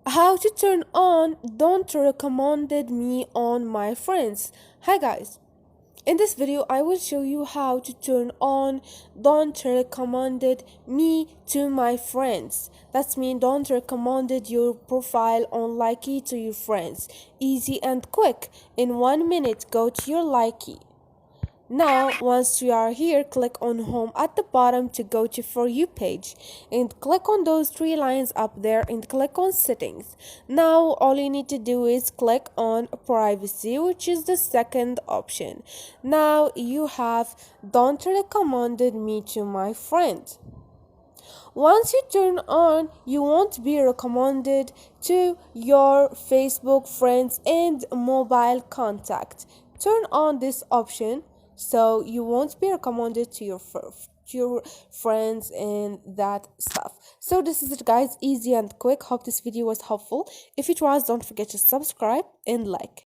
How to turn on don't recommended me on my friends. Hi guys, in this video I will show you how to turn on don't recommended me to my friends. That's mean don't recommended your profile on Likee to your friends. Easy and quick. In 1 minute go to your Likee. Now, once you are here, click on home at the bottom to go to for you page and click on those three lines up there and click on settings. Now, all you need to do is click on privacy, which is the second option. Now, you have don't recommended me to my friend. Once you turn on, you won't be recommended to your Facebook friends and mobile contact. Turn on this option so you won't be recommended to your friends and that stuff. So this is it guys, easy and quick. Hope this video was helpful. If it was, don't forget to subscribe and like.